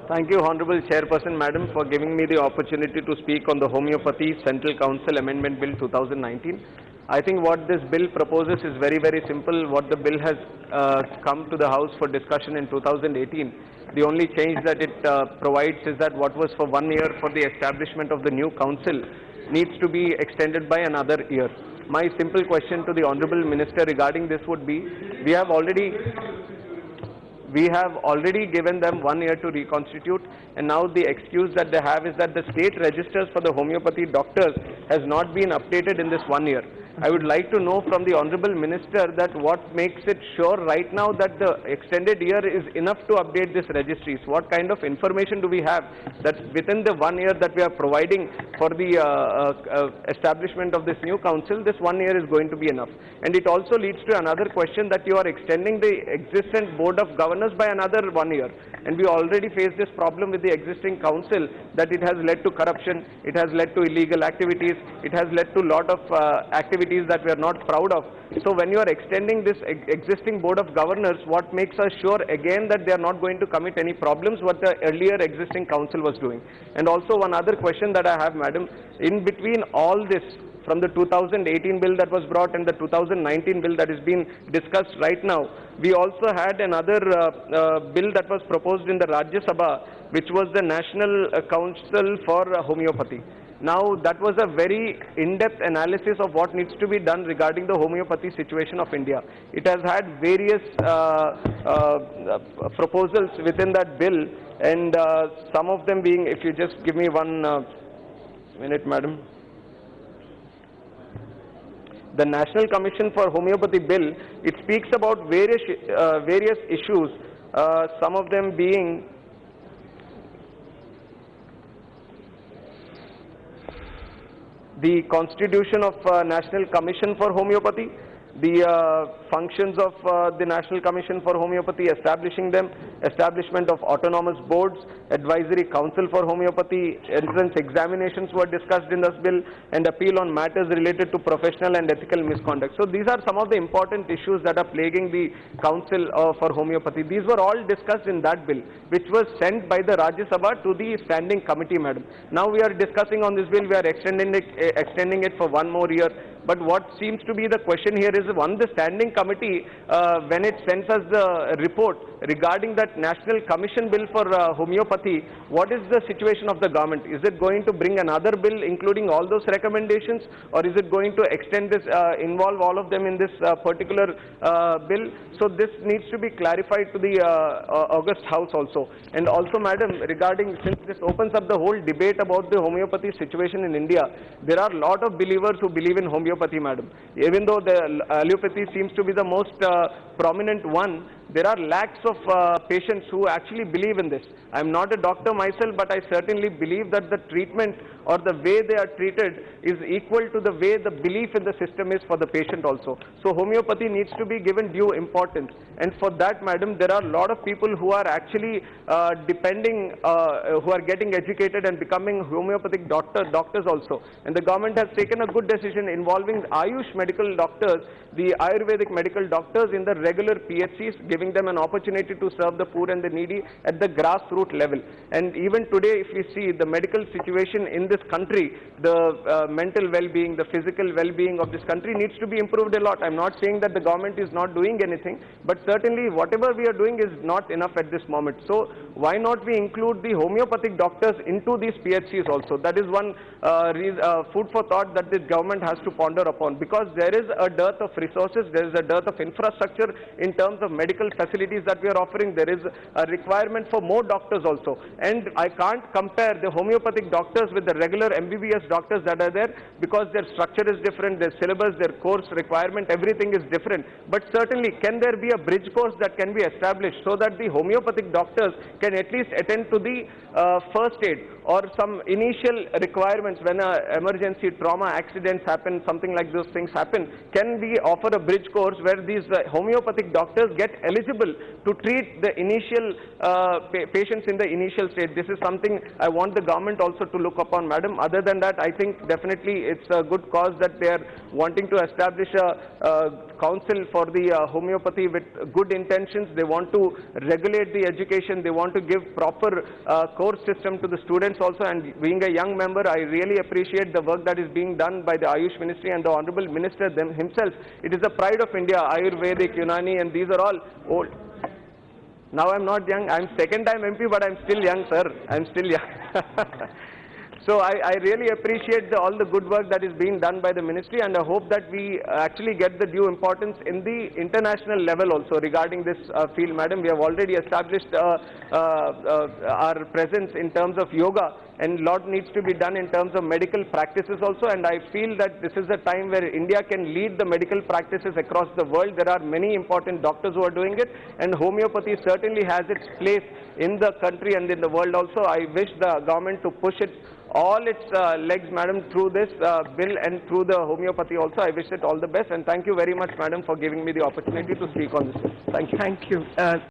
Thank you, Honorable Chairperson, Madam, for giving me the opportunity to speak on the Homeopathy Central Council Amendment Bill 2019. I think what this bill proposes is very, very simple. What the bill has come to the House for discussion in 2018. The only change that it provides is that what was for 1 year for the establishment of the new council needs to be extended by another year. My simple question to the Honorable Minister regarding this would be, we have already given them 1 year to reconstitute, and now the excuse that they have is that the state registers for the homeopathy doctors has not been updated in this 1 year. I would like to know from the Honorable Minister that what makes it sure right now that the extended year is enough to update this registries. What kind of information do we have that within the 1 year that we are providing for the establishment of this new council, this 1 year is going to be enough? And it also leads to another question that you are extending the existing board of governors by another 1 year. And we already face this problem with the existing council, that it has led to corruption, it has led to illegal activities, it has led to a lot of activities that we are not proud of. So when you are extending this existing board of governors, what makes us sure again that they are not going to commit any problems what the earlier existing council was doing? And also one other question that I have, Madam, in between all this, from the 2018 bill that was brought and the 2019 bill that is being discussed right now, we also had another bill that was proposed in the Rajya Sabha, which was the National Council for Homeopathy. Now, that was a very in-depth analysis of what needs to be done regarding the homeopathy situation of India. It has had various proposals within that bill, and some of them being, if you just give me 1 minute, Madam. The National Commission for Homeopathy Bill, it speaks about various issues, some of them being the constitution of National Commission for Homeopathy, the functions of the National Commission for Homeopathy, establishing them, establishment of autonomous boards, advisory council for homeopathy, entrance examinations were discussed in this bill, and appeal on matters related to professional and ethical misconduct. So these are some of the important issues that are plaguing the council for homeopathy. These were all discussed in that bill, which was sent by the Rajya Sabha to the standing committee, Madam. Now we are discussing on this bill, we are extending it for 1 more year. But what seems to be the question here is, one, the standing committee, when it sends us the report regarding that National Commission bill for homeopathy, what is the situation of the government? Is it going to bring another bill including all those recommendations, or is it going to extend this, involve all of them in this particular bill? So this needs to be clarified to the August House also. And also, Madam, regarding, since this opens up the whole debate about the homeopathy situation in India, there are a lot of believers who believe in homeopathy, Madam. Even though the allopathy seems to be the most prominent one, there are lakhs of patients who actually believe in this. I am not a doctor myself, but I certainly believe that the treatment or the way they are treated is equal to the way the belief in the system is for the patient also. So homeopathy needs to be given due importance. And for that, Madam, there are a lot of people who are actually who are getting educated and becoming homeopathic doctors also. And the government has taken a good decision involving Ayush medical doctors, the Ayurvedic medical doctors in the regular PHCs, giving them an opportunity to serve the poor and the needy at the grassroots level. And even today, if we see the medical situation in this country, the mental well-being, the physical well-being of this country needs to be improved a lot. I'm not saying that the government is not doing anything, but certainly whatever we are doing is not enough at this moment. So why not we include the homeopathic doctors into these PHCs also? That is one food for thought that this government has to ponder upon, because there is a dearth of resources, there is a dearth of infrastructure in terms of medical facilities that we are offering. There is a requirement for more doctors also, and I can't compare the homeopathic doctors with the regular MBBS doctors that are there, because their structure is different, their syllabus, their course requirement, everything is different. But certainly, can there be a bridge course that can be established so that the homeopathic doctors can at least attend to the first aid or some initial requirements when emergency trauma accidents happen, something like those things happen? Can we offer a bridge course where these homeopathic doctors get eligible eligible to treat the initial patients in the initial stage. This is something I want the government also to look upon, madam. Other than that, I think definitely it's a good cause that they are wanting to establish a council for the homeopathy with good intentions. They want to regulate the education. They want to give proper course system to the students also. And being a young member, I really appreciate the work that is being done by the Ayush Ministry and the Honorable Minister himself. It is the pride of India, Ayurvedic, Unani, and these are all old. Now I'm not young. I'm second time MP, but I'm still young, sir. I'm still young. So I really appreciate all the good work that is being done by the ministry, and I hope that we actually get the due importance in the international level also regarding this field, madam. We have already established our presence in terms of yoga, and a lot needs to be done in terms of medical practices also, and I feel that this is a time where India can lead the medical practices across the world. There are many important doctors who are doing it, and homeopathy certainly has its place in the country and in the world also. I wish the government to push it all its legs, madam, through this bill and through the homeopathy also. I wish it all the best, and thank you very much, madam, for giving me the opportunity to speak on this. Thank you. Thank you.